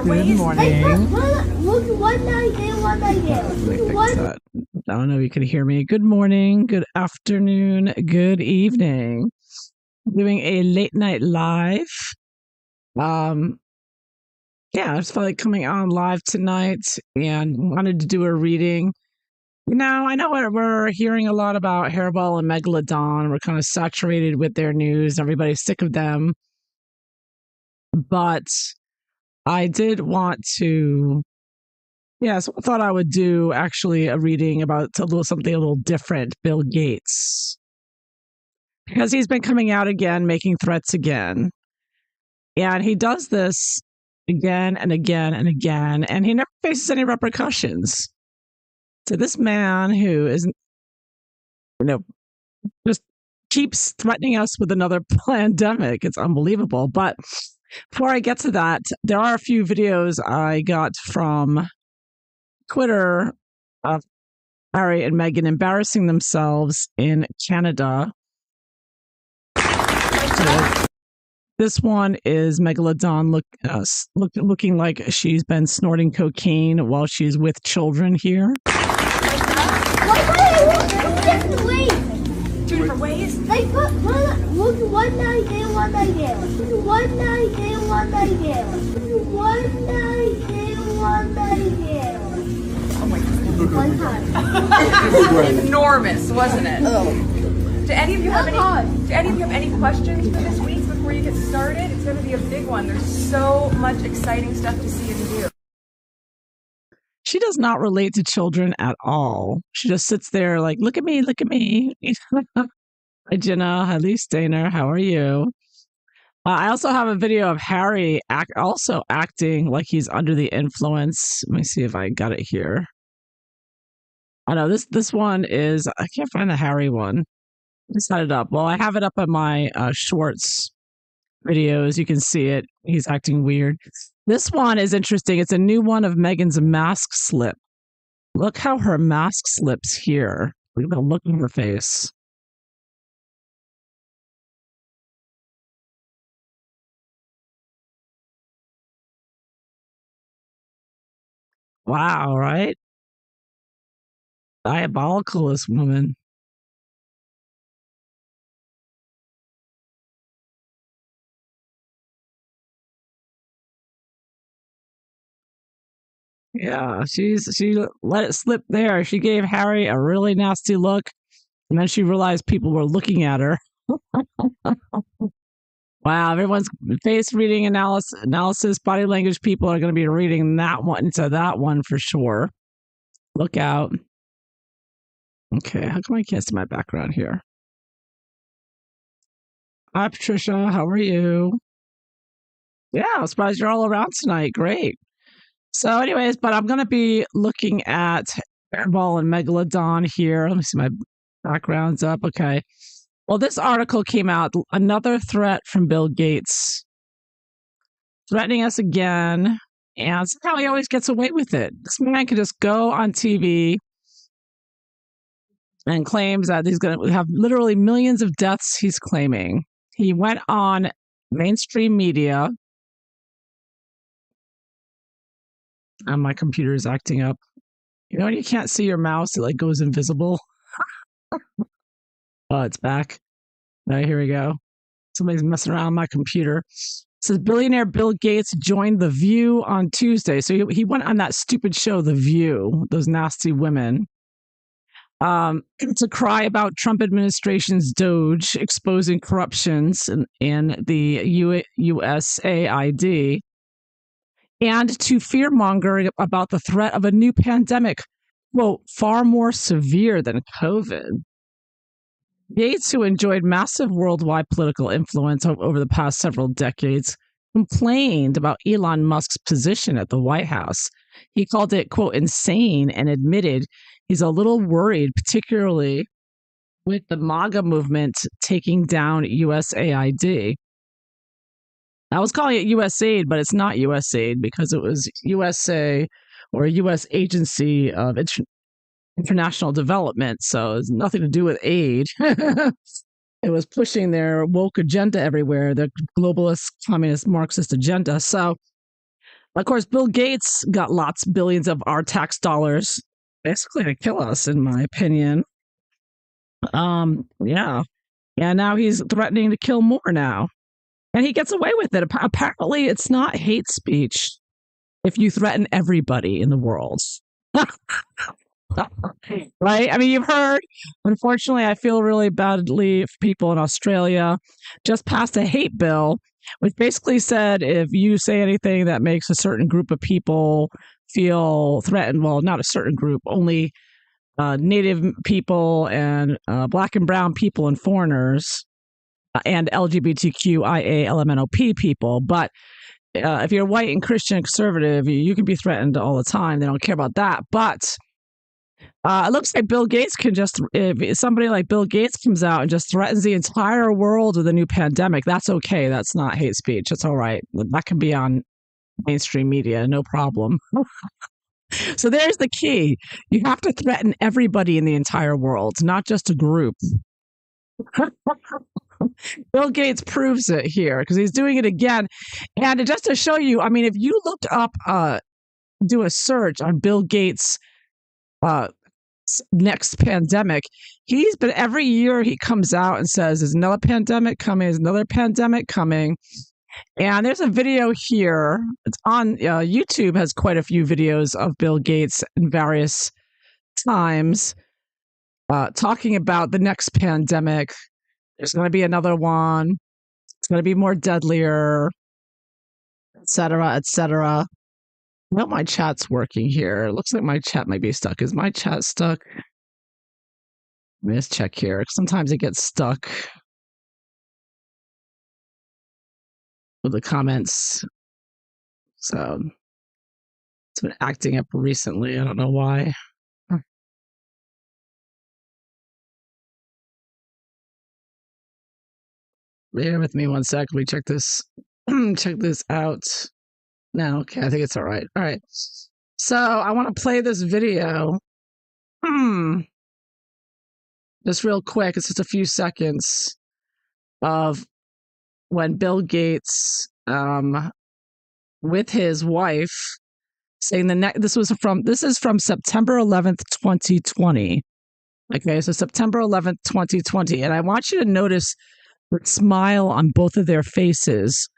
Good morning. Look, one night in, one night in. Let me fix that. I don't know if you can hear me. Good morning, good afternoon, good evening. Doing a late night live. Yeah, I just felt like coming on live tonight and wanted to do a reading. Now, I know we're hearing a lot about Hairball and Megalodon. We're kind of saturated with their news. Everybody's sick of them. But I did want to, so I thought I would do actually a reading about something a little different, Bill Gates. Because he's been coming out again, making threats again. And he does this again and again and again, and he never faces any repercussions. So this man who is, just keeps threatening us with another pandemic. It's unbelievable. But before I get to that, there are a few videos I got from Twitter of Harry and Meghan embarrassing themselves in Canada. This one is Megalodon looking like she's been snorting cocaine while she's with children here. Two different ways? Like, look, one night in, one night in. One night in, one night in. One night in, one night in. Oh my God. One time. Enormous, wasn't it? Oh. Do any of you have any questions for this week before you get started? It's going to be a big one. There's so much exciting stuff to see and do. She does not relate to children at all. She just sits there like, look at me, look at me. Hi, Jenna. Hi, Lee Stainer. How are you? I also have a video of Harry also acting like he's under the influence. Let me see if I got it here. I know this one is, I can't find the Harry one. Just had it up. Well, I have it up on my shorts videos. You can see it. He's acting weird. This one is interesting. It's a new one of Meghan's mask slip. Look how her mask slips here. Look at the look on her face. Wow, right? Diabolical, this woman. Yeah, she let it slip there. She gave Harry a really nasty look, and then she realized people were looking at her. Wow, everyone's face reading analysis, body language people are going to be reading that one for sure. Look out. Okay, how come I can't see my background here? Hi, Patricia. How are you? Yeah, I'm surprised you're all around tonight. Great. So anyways, but I'm going to be looking at Hairball and Megalodon here. Let me see, my background's up. Okay. Well, this article came out, another threat from Bill Gates, threatening us again. And somehow he always gets away with it. This man can just go on TV and claims that he's going to have literally millions of deaths, he's claiming. He went on mainstream media. And my computer is acting up. You know when you can't see your mouse, it like goes invisible. Oh, it's back. All right, here we go. Somebody's messing around with my computer. It says billionaire Bill Gates joined The View on Tuesday. So he went on that stupid show, The View, those nasty women, to cry about Trump administration's Doge exposing corruptions in the USAID, and to fearmonger about the threat of a new pandemic, quote, far more severe than COVID. Gates, who enjoyed massive worldwide political influence over the past several decades, complained about Elon Musk's position at the White House. He called it, quote, insane, and admitted he's a little worried, particularly with the MAGA movement taking down USAID. I was calling it USAID, but it's not USAID because it was USA or U.S. Agency of International Development. So it's nothing to do with aid. It was pushing their woke agenda everywhere, the globalist, communist, Marxist agenda. So Of course, Bill Gates got billions of our tax dollars, basically to kill us, in my opinion. Yeah. And now he's threatening to kill more now. And he gets away with it. Apparently, it's not hate speech if you threaten everybody in the world. Right? I mean, you've heard, unfortunately, I feel really badly for people in Australia, just passed a hate bill, which basically said if you say anything that makes a certain group of people feel threatened, well, not a certain group, only Native people and Black and brown people and foreigners and LGBTQIA LMNOP people. But if you're white and Christian and conservative, you can be threatened all the time. They don't care about that. But it looks like Bill Gates can just, if somebody like Bill Gates comes out and just threatens the entire world with a new pandemic, that's okay. That's not hate speech. It's all right. That can be on mainstream media, no problem. So there's the key. You have to threaten everybody in the entire world, not just a group. Bill Gates proves it here because he's doing it again. And just to show you, I mean, if you looked up, do a search on Bill Gates' next pandemic, he's been every year he comes out and says, there's another pandemic coming, there's another pandemic coming. And there's a video here. It's on YouTube, has quite a few videos of Bill Gates in various times talking about the next pandemic. There's going to be another one. It's going to be more deadlier, etc., etc. I hope my chat's working here. It looks like my chat might be stuck. Is my chat stuck? Let me just check here. Sometimes it gets stuck with the comments. So it's been acting up recently. I don't know why. Bear with me 1 sec. Let me check this. Check this out. No, okay, I think it's all right. All right. So I want to play this video. Just real quick. It's just a few seconds of when Bill Gates, with his wife, saying this is from September 11th, 2020. Okay, so September 11th, 2020. And I want you to notice the smile on both of their faces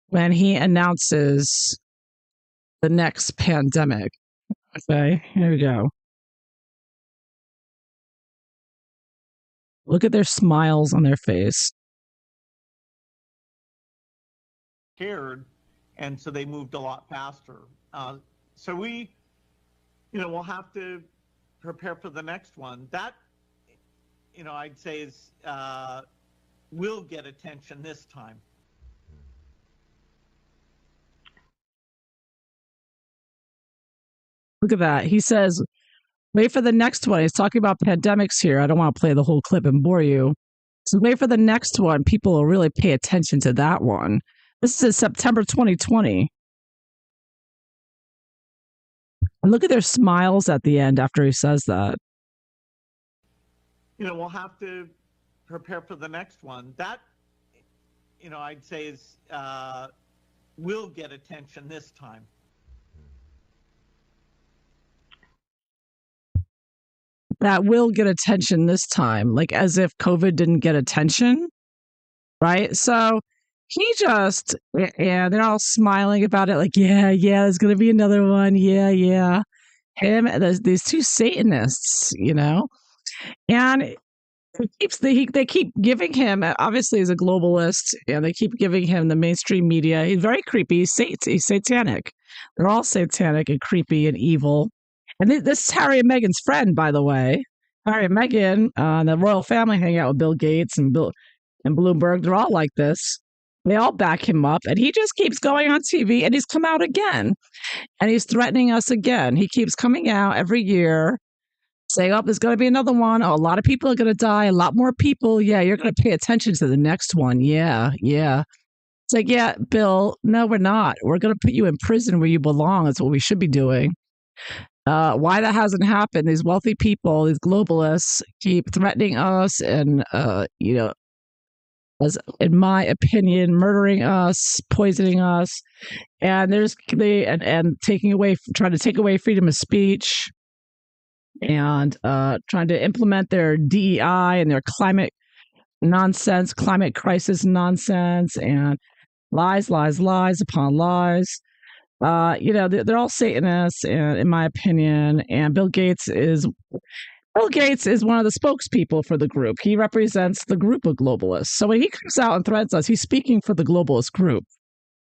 when he announces the next pandemic. Okay, here we go. Look at their smiles on their face. Scared, and so they moved a lot faster. So we, we'll have to prepare for the next one. That, I'd say is will get attention this time. Look at that. He says, wait for the next one. He's talking about pandemics here. I don't want to play the whole clip and bore you. So wait for the next one. People will really pay attention to that one. This is September 2020. And look at their smiles at the end after he says that. We'll have to prepare for the next one. That, I'd say is will get attention this time. That will get attention this time, like as if COVID didn't get attention, right? So he just, yeah, they're all smiling about it, like, yeah, there's going to be another one. Yeah. Him, these two Satanists, and they keep giving him, obviously he's a globalist, and they keep giving him the mainstream media. He's very creepy. He's satanic. They're all satanic and creepy and evil. And this is Harry and Meghan's friend, by the way. Harry and Meghan, the royal family, hang out with Bill Gates and Bloomberg. They're all like this. They all back him up, and he just keeps going on TV, and he's come out again, and he's threatening us again. He keeps coming out every year, saying, "Oh, there's going to be another one. Oh, a lot of people are going to die. A lot more people. Yeah, you're going to pay attention to the next one. Yeah." It's like, yeah, Bill. No, we're not. We're going to put you in prison where you belong. That's what we should be doing. Why that hasn't happened? These wealthy people, these globalists, keep threatening us, and as, in my opinion, murdering us, poisoning us, and and taking away, trying to take away freedom of speech, and trying to implement their DEI and their climate nonsense, climate crisis nonsense, and lies, lies, lies upon lies. They're all Satanists, and in my opinion. And Bill Gates is one of the spokespeople for the group. He represents the group of globalists. So when he comes out and threats us, he's speaking for the globalist group.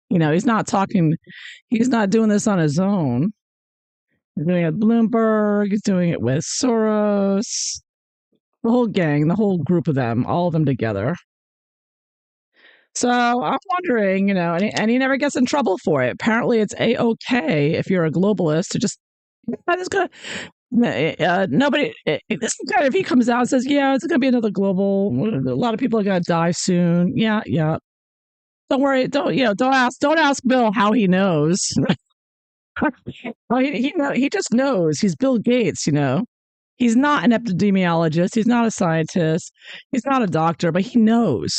He's not talking. He's not doing this on his own. He's doing it with Bloomberg. He's doing it with Soros. The whole gang, the whole group of them, all of them together. So I'm wondering, and he never gets in trouble for it. Apparently, it's a-okay if you're a globalist to just, I'm just gonna, nobody. This guy, if he comes out and says, "Yeah, it's gonna be another global. A lot of people are gonna die soon." Yeah, yeah. Don't worry. Don't ask Bill how he knows. Well, he just knows. He's Bill Gates. He's not an epidemiologist. He's not a scientist. He's not a doctor, but he knows.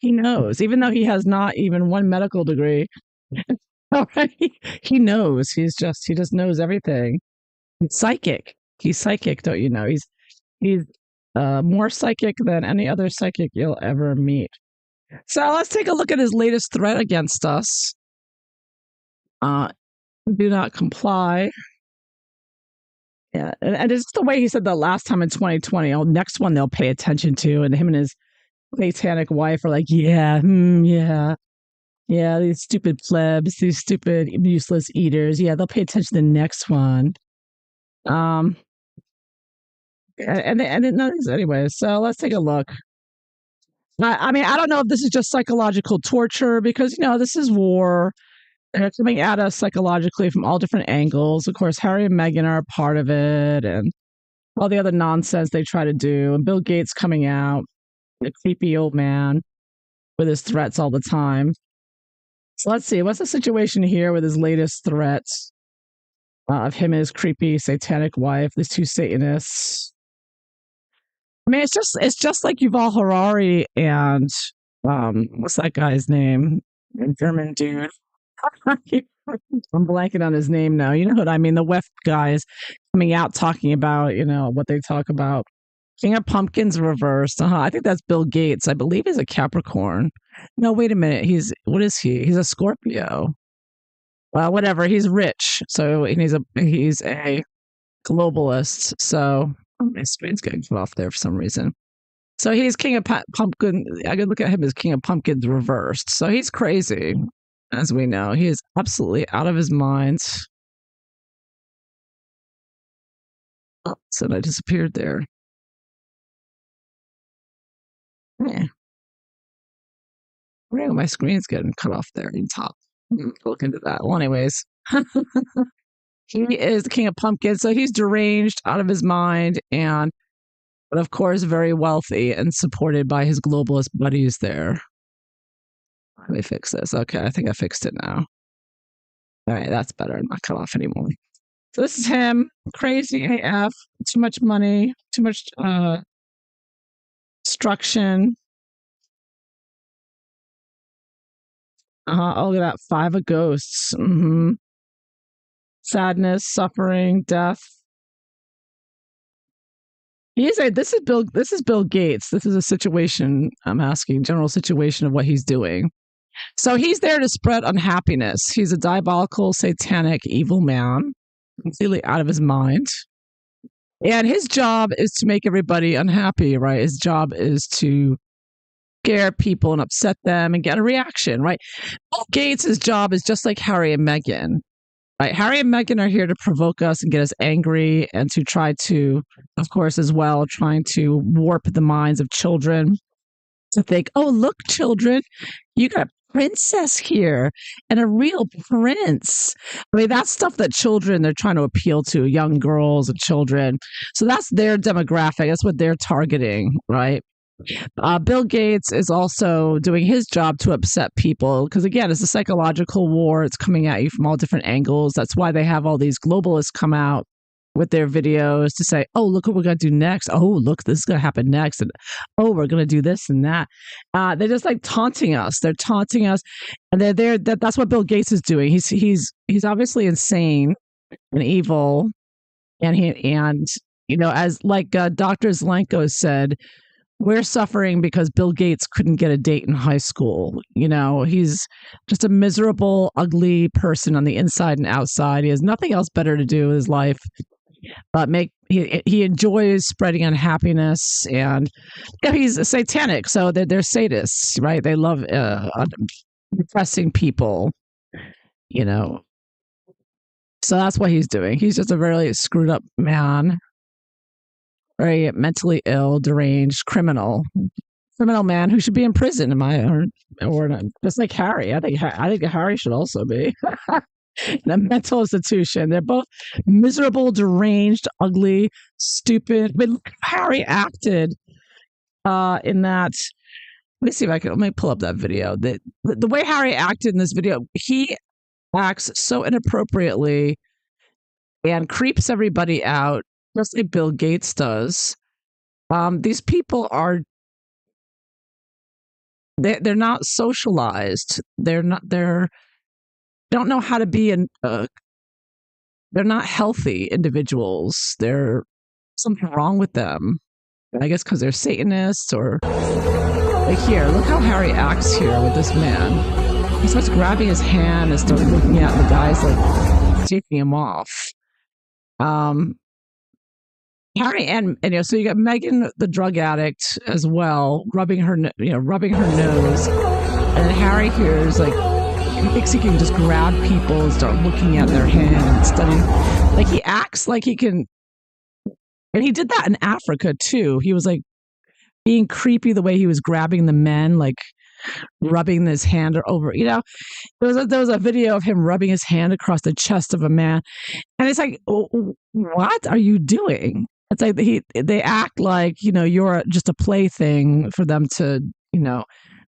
He knows, even though he has not even one medical degree. All right. He knows. He just knows everything. He's psychic. He's psychic, don't you know? He's more psychic than any other psychic you'll ever meet. So let's take a look at his latest threat against us. Do not comply. Yeah, and it's the way he said that last time in 2020. Oh, next one they'll pay attention to, and him and his satanic wife are like, yeah, these stupid plebs, these stupid useless eaters. Yeah, they'll pay attention to the next one. And it knows anyway. So let's take a look. I mean, I don't know if this is just psychological torture because this is war. They're coming at us psychologically from all different angles. Of course, Harry and Meghan are a part of it, and all the other nonsense they try to do. And Bill Gates coming out, the creepy old man with his threats all the time. So let's see, what's the situation here with his latest threats of him and his creepy satanic wife, these two Satanists. I mean, it's just like Yuval Harari and what's that guy's name? The German dude. I'm blanking on his name now. You know what I mean? The WEF guys coming out talking about, what they talk about. King of Pumpkins reversed. I think that's Bill Gates. I believe he's a Capricorn. No, wait a minute. What is he? He's a Scorpio. Well, whatever. He's rich. So he's a globalist. So my screen's getting cut off there for some reason. So he's King of Pumpkin. I could look at him as King of Pumpkins reversed. So he's crazy. As we know, he is absolutely out of his mind. Oh, so I disappeared there. Yeah. My screen's getting cut off there in top. Look into that. Well, anyways, he is the King of Pumpkins, so he's deranged, out of his mind, but of course, very wealthy and supported by his globalist buddies there. Let me fix this. Okay, I think I fixed it now. All right, that's better. I'm not cut off anymore. So this is him, crazy AF, too much money, too much destruction. Oh, look at that, 5 of ghosts. Sadness, suffering, death. This is Bill Gates. This is a situation I'm asking, general situation of what he's doing. So he's there to spread unhappiness. He's a diabolical, satanic, evil man, completely out of his mind. And his job is to make everybody unhappy, right? His job is to scare people and upset them and get a reaction, right? Bill Gates' job is just like Harry and Meghan, right? Harry and Meghan are here to provoke us and get us angry and to try to, of course, as well, trying to warp the minds of children to think, oh, look, children, you got a princess here and a real prince. I mean, that's stuff that they're trying to appeal to, young girls and children. So that's their demographic. That's what they're targeting, right? Bill Gates is also doing his job to upset people because, again, it's a psychological war. It's coming at you from all different angles. That's why they have all these globalists come out with their videos to say, oh, look what we're going to do next. Oh, look, this is going to happen next. And oh, we're going to do this and that. They're just like taunting us. They're taunting us. And they're there. That's what Bill Gates is doing. He's obviously insane and evil. And as like Dr. Zlenko said, we're suffering because Bill Gates couldn't get a date in high school. He's just a miserable, ugly person on the inside and outside. He has nothing else better to do with his life. But he enjoys spreading unhappiness, and he's satanic. So they're sadists, right? They love depressing people, So that's what he's doing. He's just a very screwed up man, very mentally ill, deranged, criminal man who should be in prison. Or just like Harry. I think Harry should also be. In a mental institution. They're both miserable, deranged, ugly, stupid. But look how Harry acted in that. Let me pull up that video. The way Harry acted in this video, he acts so inappropriately and creeps everybody out, just like Bill Gates does. These people they're not socialized. They're don't know how to be they're not healthy individuals. There's something wrong with them. I guess because they're Satanists or like here. Look how Harry acts here with this man. He starts grabbing his hand and starts looking at the guy's like taking him off. Harry and so you got Meghan, the drug addict, as well, rubbing her nose, and then Harry here is like. He thinks he can just grab people and start looking at their hand and studying. Like he acts like he can, and he did that in Africa too. He was like being creepy the way he was grabbing the men, like rubbing his hand over. There was a video of him rubbing his hand across the chest of a man, and it's like, what are you doing? It's like they act like you're just a plaything for them to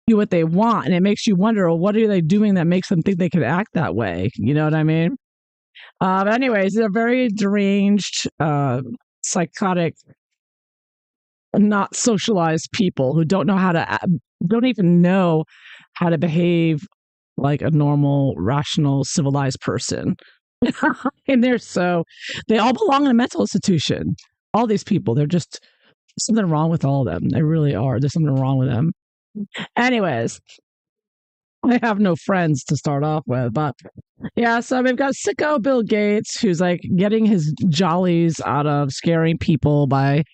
do what they want, and it makes you wonder, well, what are they doing that makes them think they could act that way? You know what I mean? But anyways, they're very deranged, psychotic, not socialized people who don't even know how to behave like a normal, rational, civilized person. And they all belong in a mental institution. All these people, they're just something wrong with all of them. They really are. There's something wrong with them. Anyways, I have no friends to start off with, but yeah, so we've got sicko Bill Gates, who's like getting his jollies out of scaring people by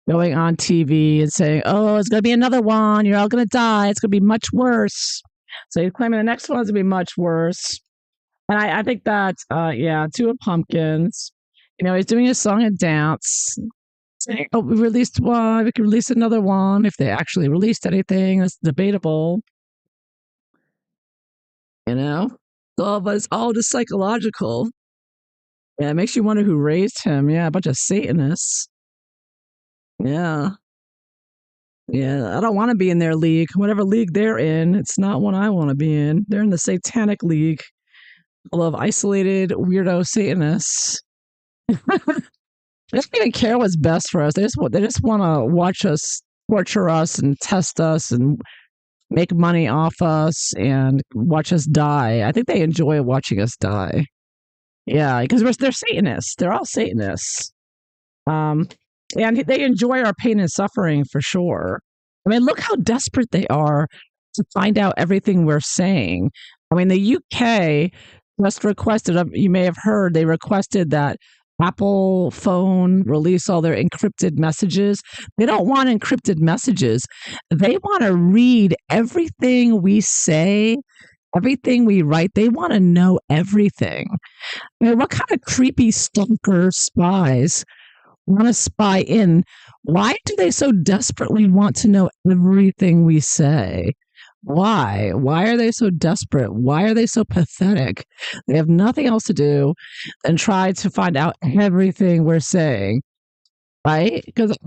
going on TV and saying, oh, it's going to be another one. You're all going to die. It's going to be much worse. So he's claiming the next one's going to be much worse. And I think that, Two of Pumpkins, he's doing a song and dance. Saying, oh, we released one. We can release another one if they actually released anything. That's debatable. But it's all just psychological. Yeah, it makes you wonder who raised him. Yeah, a bunch of Satanists. Yeah. Yeah, I don't want to be in their league. Whatever league they're in, it's not one I want to be in. They're in the Satanic League. Full of isolated, weirdo Satanists. They don't even care what's best for us. They just want to watch us, torture us, and test us, and make money off us, and watch us die. I think they enjoy watching us die. Yeah, because they're Satanists. They're all Satanists. And they enjoy our pain and suffering for sure. I mean, look how desperate they are to find out everything we're saying. I mean, the UK just requested, you may have heard, they requested that Apple phone release all their encrypted messages. They don't want encrypted messages. They want to read everything we say, everything we write. They want to know everything. What kind of creepy stalker spies want to spy in? Why do they so desperately want to know everything we say? Why? Why are they so desperate? Why are they so pathetic? They have nothing else to do than try to find out everything we're saying, right? Because it's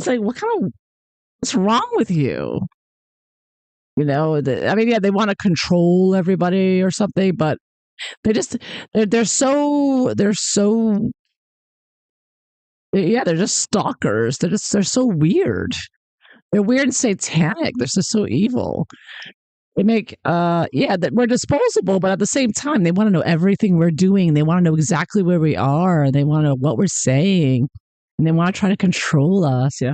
like, what's wrong with you? They want to control everybody or something, but They just they're so yeah, they're just stalkers. They're so weird. They're weird and satanic. They're just so evil. They make yeah, that we're disposable, but at the same time, they want to know everything we're doing. They want to know exactly where we are. They want to know what we're saying, and they want to try to control us. Yeah,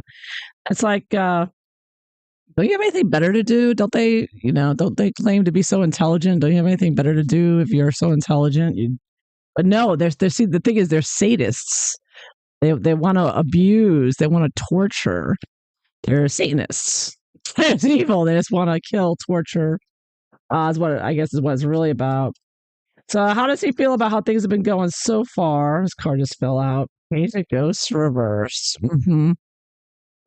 it's like don't you have anything better to do? Don't they? Don't they claim to be so intelligent? Don't you have anything better to do if you're so intelligent? But no, they're see the thing is they're sadists. They want to abuse. They want to torture. They're Satanists. It's evil. They just want to kill, torture. Is what I guess is what it's really about. So, how does he feel about how things have been going so far? His card just fell out. Page of Ghosts reversed. Well,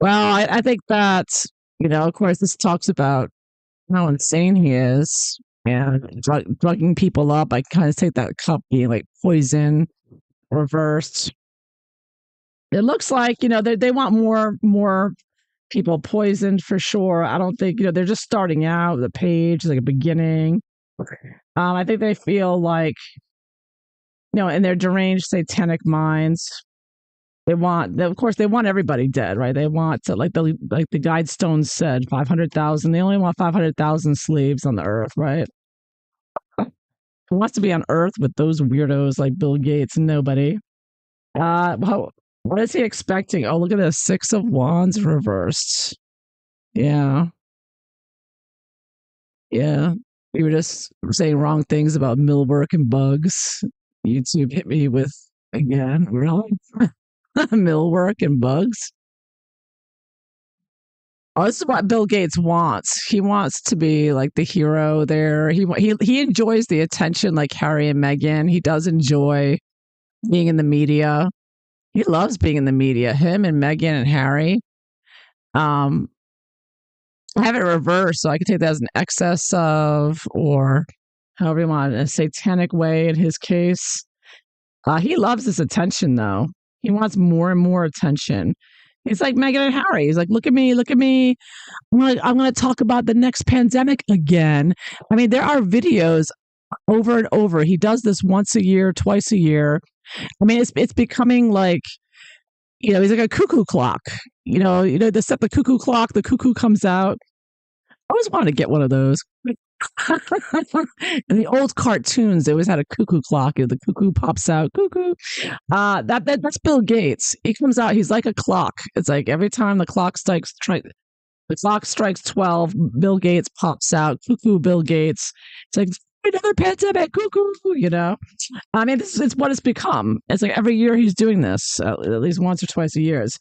I think that of course, this talks about how insane he is and drugging people up. I kind of take that cup being like poison reversed. It looks like they want more people poisoned for sure. I don't think they're just starting out. The page like a beginning. I think they feel like in their deranged satanic minds, of course they want everybody dead, right? They want to like the Guidestones said, 500,000. They only want 500,000 slaves on the earth, right? Who wants to be on earth with those weirdos like Bill Gates? Nobody. What is he expecting? Oh, look at this. 6 of Wands reversed. Yeah. Yeah. We were just saying wrong things about millwork and bugs. YouTube hit me with, again, really? Millwork and bugs? Oh, this is what Bill Gates wants. He wants to be like the hero there. He enjoys the attention like Harry and Meghan. He does enjoy being in the media. He loves being in the media. Him and Meghan and Harry. I have it reversed, so I can take that as an excess of, or however you want, a satanic way in his case. He loves this attention, though. He wants more and more attention. He's like Meghan and Harry. He's like, look at me, look at me. I'm gonna talk about the next pandemic again. I mean, there are videos over and over. He does this once a year, twice a year. I mean, it's becoming like, he's like a cuckoo clock. They set the cuckoo clock, the cuckoo comes out. I always wanted to get one of those. In the old cartoons, they always had a cuckoo clock. The cuckoo pops out, cuckoo. That's Bill Gates. He comes out, he's like a clock. It's like every time the clock strikes 12, Bill Gates pops out, cuckoo Bill Gates. It's like another pandemic, cuckoo, I mean, this is what it's become. It's like every year he's doing this, at least once or twice a year. It's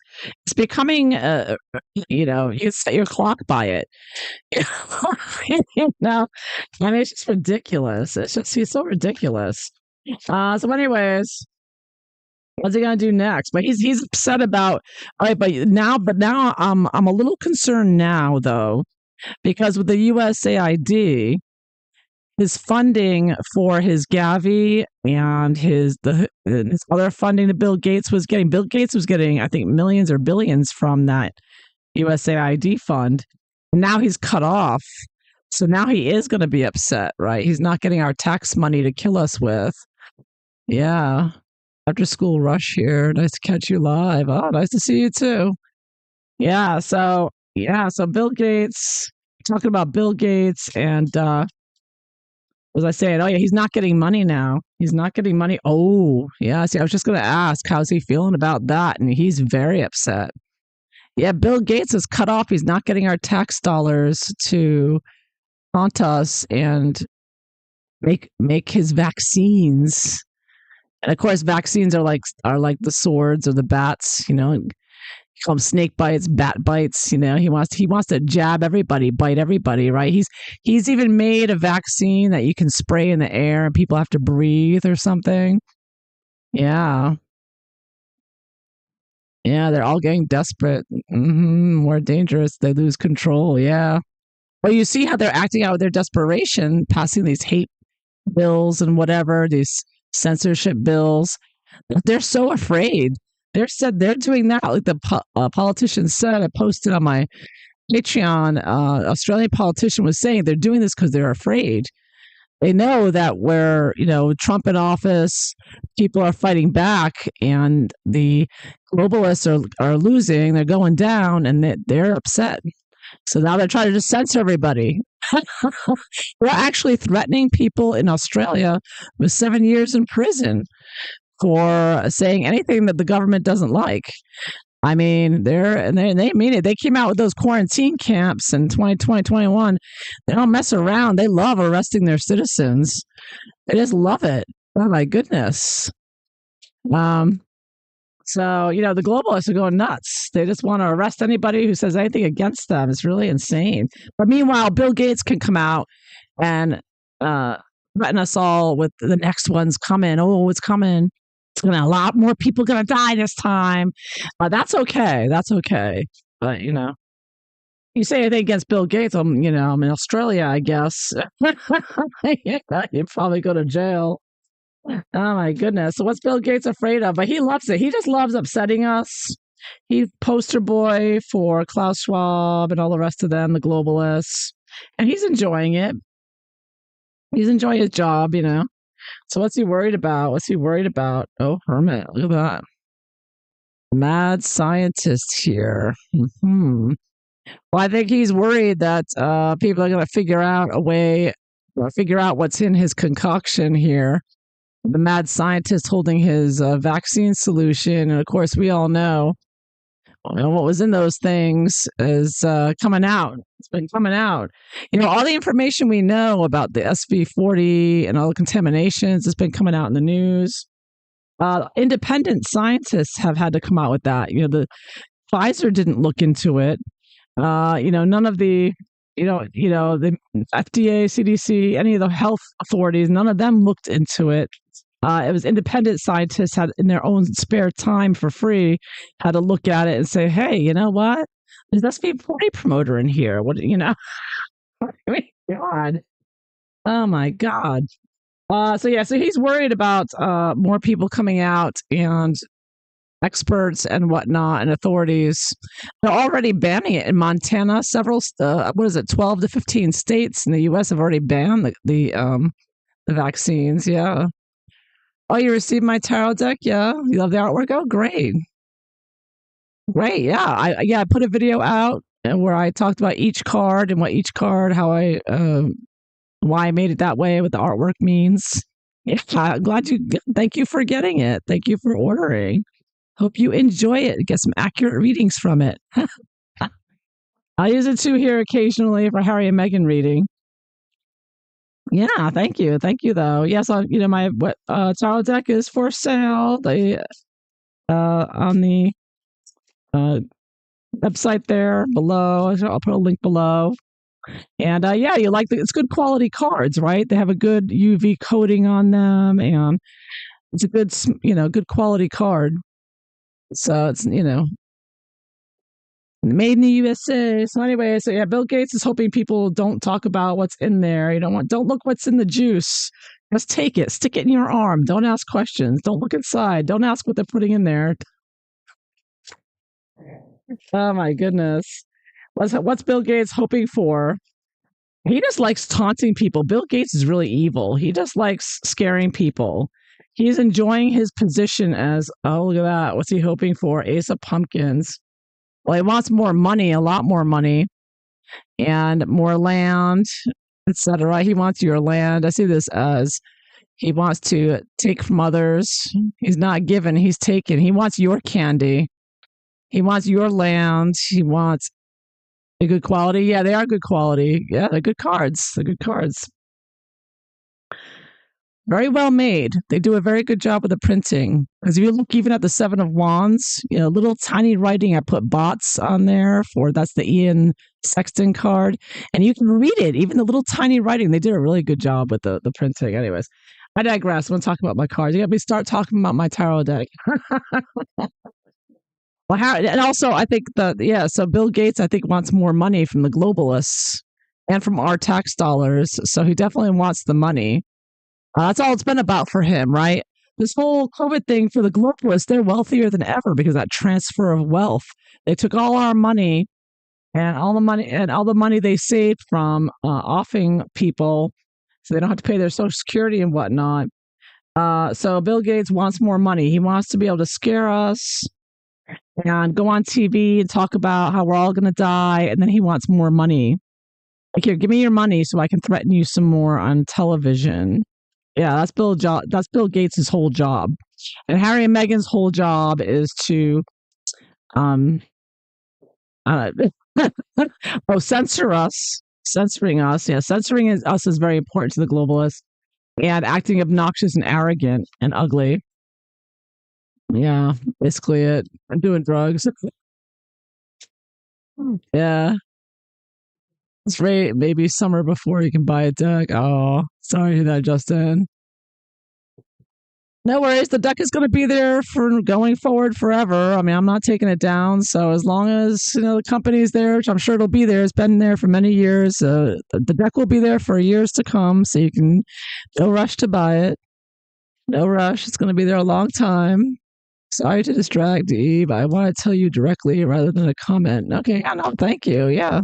becoming, you can set your clock by it. I mean, it's just ridiculous. He's so ridiculous. So anyways, what's he gonna do next? But he's upset about, all right, but now I'm a little concerned now though, because with the USAID, his funding for his Gavi and his other funding that Bill Gates was getting. Bill Gates was getting, I think, millions or billions from that USAID fund. Now he's cut off. So now he is going to be upset, right? He's not getting our tax money to kill us with. Yeah. After school rush here. Nice to catch you live. Oh, nice to see you too. Yeah. So Bill Gates, talking about Bill Gates and, was I saying, oh yeah, he's not getting money now. He's not getting money. Oh, yeah. See, I was just going to ask, how's he feeling about that? And he's very upset. Yeah, Bill Gates is cut off. He's not getting our tax dollars to haunt us and make his vaccines. And of course, vaccines are like the swords or the bats. Call them snake bites, bat bites. He wants to jab everybody, bite everybody, right? He's even made a vaccine that you can spray in the air and people have to breathe or something. Yeah. Yeah, they're all getting desperate. More dangerous. They lose control. Yeah. Well, you see how they're acting out with their desperation, passing these hate bills and whatever, these censorship bills. They're so afraid. They're doing that. Like the politician said, I posted on my Patreon, Australian politician was saying they're doing this because they're afraid. They know that where, Trump in office, people are fighting back and the globalists are losing, they're going down, and they're upset. So now they're trying to just censor everybody. They're actually threatening people in Australia with 7 years in prison for saying anything that the government doesn't like. I mean, they mean it. They came out with those quarantine camps in 2020, 21. They don't mess around. They love arresting their citizens. They just love it. Oh my goodness. So, the globalists are going nuts. They just want to arrest anybody who says anything against them. It's really insane. But meanwhile, Bill Gates can come out and threaten us all with the next one's coming. Oh, it's coming. It's going to a lot more people going to die this time. But that's okay. That's okay. But, you say anything against Bill Gates, I'm in Australia, I guess. You'd probably go to jail. Oh my goodness. So what's Bill Gates afraid of? But he loves it. He just loves upsetting us. He's poster boy for Klaus Schwab and all the rest of them, the globalists. And he's enjoying it. He's enjoying his job, So what's he worried about? What's he worried about? Oh, hermit. Look at that. Mad scientist here. Well, I think he's worried that people are going to figure out a way, or figure out what's in his concoction here. The mad scientist holding his vaccine solution. And of course, we all know what was in those things is coming out. It's been coming out. All the information we know about the SV40 and all the contaminations has been coming out in the news. Independent scientists have had to come out with that. The Pfizer didn't look into it. None of the, the FDA, CDC, any of the health authorities, none of them looked into it. It was independent scientists had in their own spare time for free, had to look at it and say, hey, you know what? There's SV40 promoter in here. What, God. Oh my God. So he's worried about more people coming out and experts and whatnot and authorities. They're already banning it in Montana. Several, 12 to 15 states in the U.S. have already banned the vaccines. Yeah. Oh, you received my tarot deck? Yeah. You love the artwork? Oh, great. Great. Yeah. I put a video out where I talked about each card and what each card, why I made it that way, what the artwork means. Yeah. I'm glad thank you for getting it. Thank you for ordering. Hope you enjoy it. Get some accurate readings from it. I use it too here occasionally for Harry and Meghan reading. Yeah, thank you. Thank you, though. Yes, my tarot deck is for sale. They on the website there below. I'll put a link below. And it's good quality cards, right? They have a good UV coating on them, and it's a good, good quality card. So it's made in the USA. So anyway, Bill Gates is hoping people don't talk about what's in there. Don't look what's in the juice. Just take it, stick it in your arm. Don't ask questions. Don't look inside. Don't ask what they're putting in there. Oh my goodness. What's Bill Gates hoping for? He just likes taunting people. Bill Gates is really evil. He just likes scaring people. He's enjoying his position as, oh, look at that. What's he hoping for? Ace of Pumpkins. Well, he wants more money, a lot more money, and more land, etc. He wants your land. I see this as he wants to take from others. He's not given, he's taken. He wants your candy. He wants your land. He wants a good quality. Yeah, they are good quality. Yeah, they're good cards. They're good cards. Very well made. They do a very good job with the printing. Because if you look even at the Seven of Wands, little tiny writing, I put bots on there that's the Ian Sexton card. And you can read it, even the little tiny writing. They did a really good job with the printing. Anyways, I digress. I want to talk about my cards. You got me start talking about my tarot deck. Well, and also I think so Bill Gates, I think, wants more money from the globalists and from our tax dollars. So he definitely wants the money. That's all it's been about for him, right? This whole COVID thing for the globalists, they're wealthier than ever because of that transfer of wealth. They took all our money and all the money they saved from offing people so they don't have to pay their Social Security and whatnot. So Bill Gates wants more money. He wants to be able to scare us and go on TV and talk about how we're all going to die, and then he wants more money. Like, here, give me your money so I can threaten you some more on television. Yeah, that's That's Bill Gates' whole job, and Harry and Meghan's whole job is to um uh, censor us, censoring us. Yeah, censoring us is very important to the globalists, and acting obnoxious and arrogant and ugly. Yeah, basically it. I'm doing drugs. Yeah, it's right. Maybe summer before you can buy a deck. Oh, sorry to hear that, Justin. No worries. The deck is going to be there for going forward forever. I mean, I'm not taking it down. So as long as the company's there, which I'm sure it'll be there, it's been there for many years. The deck will be there for years to come. So you can no rush to buy it. No rush. It's going to be there a long time. Sorry to distract, Eve. I want to tell you directly rather than a comment. Okay, yeah, no, thank you. Yeah,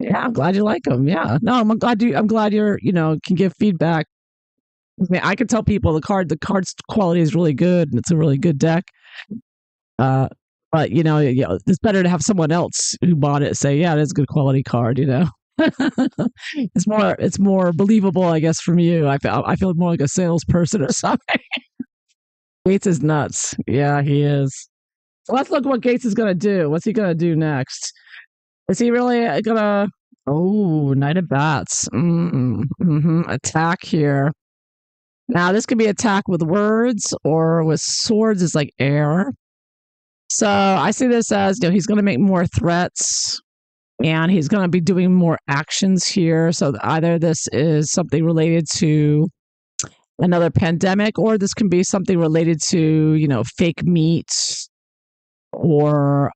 yeah, I'm glad you like them. Yeah, no, I'm glad you. I'm glad you're. Can give feedback. I mean, I can tell people the card's quality is really good and it's a really good deck. Uh, but it's better to have someone else who bought it say, yeah, it is a good quality card. It's more believable, I guess, from you. I feel more like a salesperson or something. Gates is nuts. Yeah, he is. So let's look what Gates is gonna do. What's he gonna do next? Is he really gonna? Oh, Knight of Bats. Attack here. Now this could be attack with words or with swords is like air. So I see this as he's gonna make more threats and he's gonna be doing more actions here. So either this is something related to another pandemic, or this can be something related to fake meat or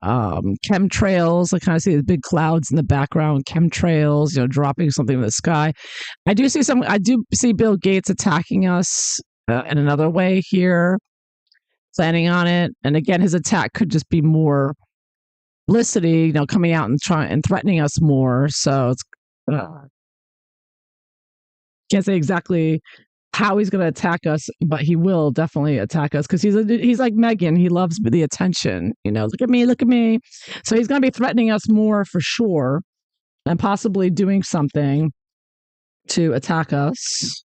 chemtrails. I kind of see the big clouds in the background, chemtrails, dropping something in the sky. I do see Bill Gates attacking us in another way here, planning on it. And again, his attack could just be more publicity, coming out and threatening us more. So it's can't say exactly how he's going to attack us, but he will definitely attack us because he's like Meghan. He loves the attention. Look at me, look at me. So he's going to be threatening us more for sure, and possibly doing something to attack us.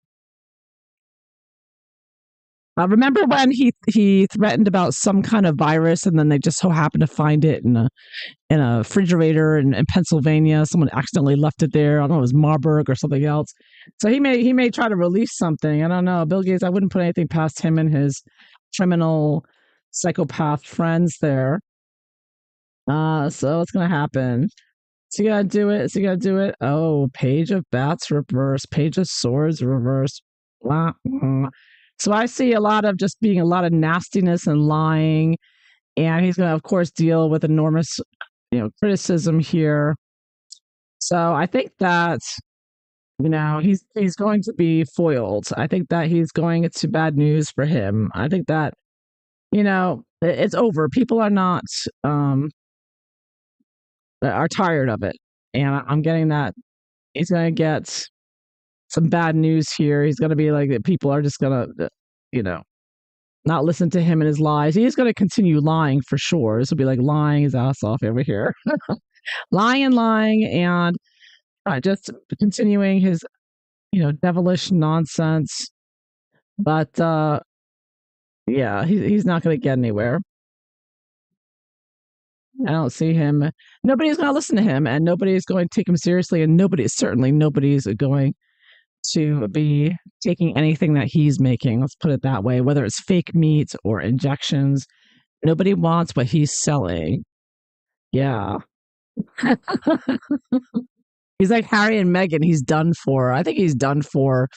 Remember when he threatened about some kind of virus, and then they just so happened to find it in a refrigerator in Pennsylvania. Someone accidentally left it there. I don't know, it was Marburg or something else. So he may try to release something. I don't know. Bill Gates, I wouldn't put anything past him and his criminal psychopath friends there. So what's gonna happen? Is he gonna do it? Is he gonna do it? Oh, Page of Bats reverse, Page of Swords reverse. So I see a lot of nastiness and lying, and he's going to, of course, deal with enormous, criticism here. So I think that, he's going to be foiled. I think that he's going to bad news for him. I think that, it's over. People are not, are tired of it, and I'm getting that he's going to get some bad news here. He's going to be like, people are just going to, not listen to him and his lies. He's going to continue lying for sure. This will be like lying his ass off over here. lying and just continuing his, devilish nonsense. But, yeah, he's not going to get anywhere. I don't see him. Nobody's going to listen to him, and nobody's going to take him seriously, and nobody's going to be taking anything that he's making. Let's put it that way. Whether it's fake meat or injections, nobody wants what he's selling. Yeah. He's like Harry and Meghan. He's done for. I think he's done for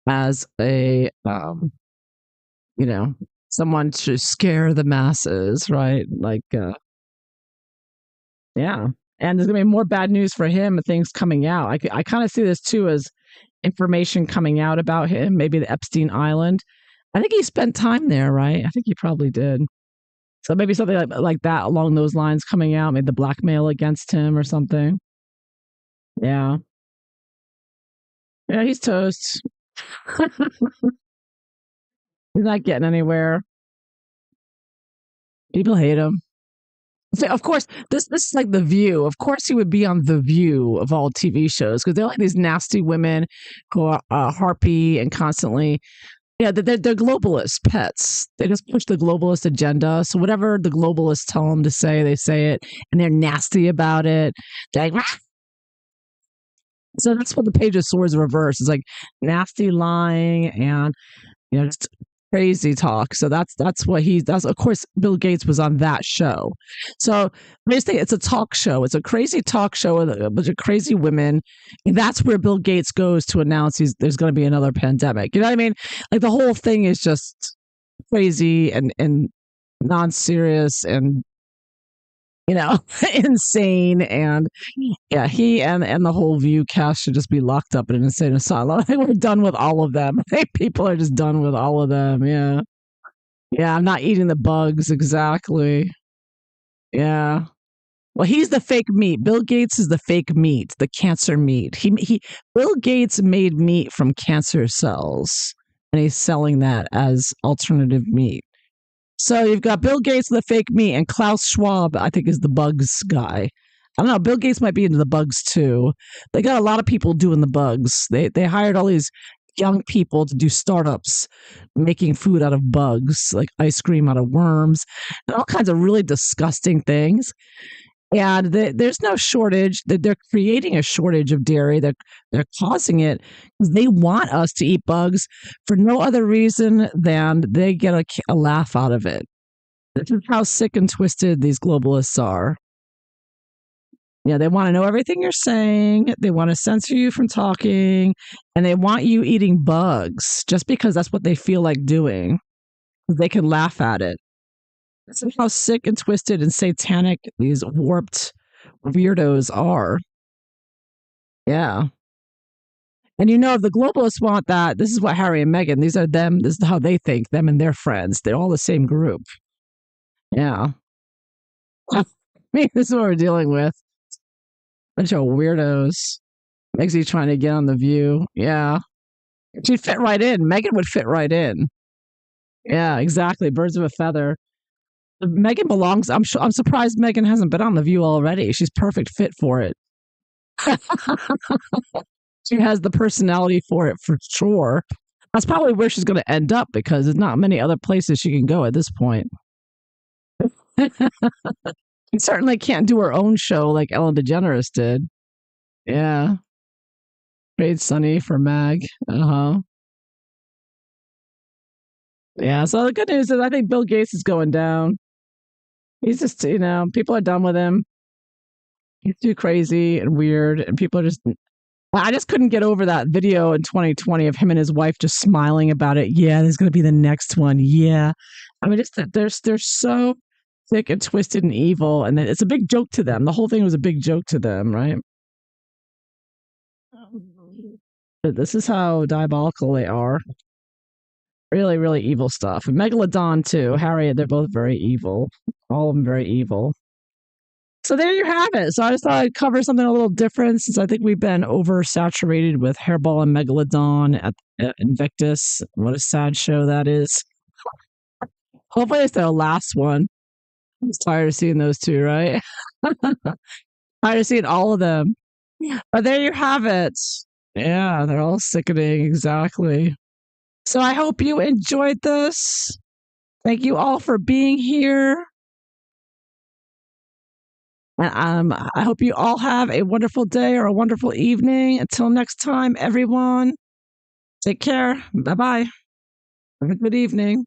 as a, someone to scare the masses, right? Like, yeah. And there's going to be more bad news for him and things coming out. I kind of see this too as information coming out about him, maybe the Epstein Island. I think he spent time there, right? I think he probably did. So maybe something like that along those lines coming out, maybe the blackmail against him or something. Yeah. Yeah, he's toast. He's not getting anywhere. People hate him. So, of course, this is like The View. Of course, he would be on The View of all TV shows because they're like these nasty women who are harpy and constantly, yeah, they're globalist pets. They just push the globalist agenda. So whatever the globalists tell them to say, they say it, and they're nasty about it. They're like, "Rah!" So that's what the Page of Swords reverse is like, nasty lying and just crazy talk. So that's what that's of course Bill Gates was on that show. So basically it's a talk show. It's a crazy talk show with a bunch of crazy women. And that's where Bill Gates goes to announce there's going to be another pandemic. You know what I mean? Like the whole thing is just crazy and non-serious and insane. And yeah, he and the whole View cast should just be locked up in an insane asylum. I think we're done with all of them. I think people are just done with all of them. Yeah. Yeah, I'm not eating the bugs. Exactly. Yeah. Well, he's the fake meat. Bill Gates is the fake meat, the cancer meat. Bill Gates made meat from cancer cells and he's selling that as alternative meat. So you've got Bill Gates, the fake meat, and Klaus Schwab, I think, is the bugs guy. I don't know. Bill Gates might be into the bugs too. They got a lot of people doing the bugs. They hired all these young people to do startups making food out of bugs, like ice cream out of worms, and all kinds of really disgusting things. And there's no shortage. They're creating a shortage of dairy. They're causing it because they want us to eat bugs for no other reason than they get a laugh out of it. This is how sick and twisted these globalists are. Yeah, they want to know everything you're saying. They want to censor you from talking, and they want you eating bugs just because that's what they feel like doing. They can laugh at it. This is how sick and twisted and satanic these warped weirdos are. Yeah. And if the globalists want that, this is what Harry and Meghan, these are them. This is how they think, them and their friends. They're all the same group. Yeah. I mean, this is what we're dealing with. Bunch of weirdos. Makes you trying to get on The View. Yeah. She'd fit right in. Meghan would fit right in. Yeah, exactly. Birds of a feather. Meghan belongs. I'm surprised Meghan hasn't been on The View already. She's perfect fit for it. She has the personality for it for sure. That's probably where she's going to end up because there's not many other places she can go at this point. She certainly can't do her own show like Ellen DeGeneres did. Yeah. Trade Sunny for Mag. Uh-huh. Yeah, so the good news is I think Bill Gates is going down. He's just, people are done with him. He's too crazy and weird, and people are just. I just couldn't get over that video in 2020 of him and his wife just smiling about it. Yeah, there's going to be the next one. Yeah, I mean, they're so thick and twisted and evil, and it's a big joke to them. The whole thing was a big joke to them, right? But this is how diabolical they are. Really, really evil stuff. And Megalodon too. Harriet, they're both very evil. All of them very evil. So there you have it. So I just thought I'd cover something a little different since I think we've been oversaturated with Hairball and Megalodon at Invictus. What a sad show that is. Hopefully it's their last one. I'm just tired of seeing those two, right? Tired of seeing all of them. But there you have it. Yeah, they're all sickening. Exactly. So I hope you enjoyed this. Thank you all for being here. And I hope you all have a wonderful day or a wonderful evening. Until next time, everyone, take care. Bye-bye. Have a good evening.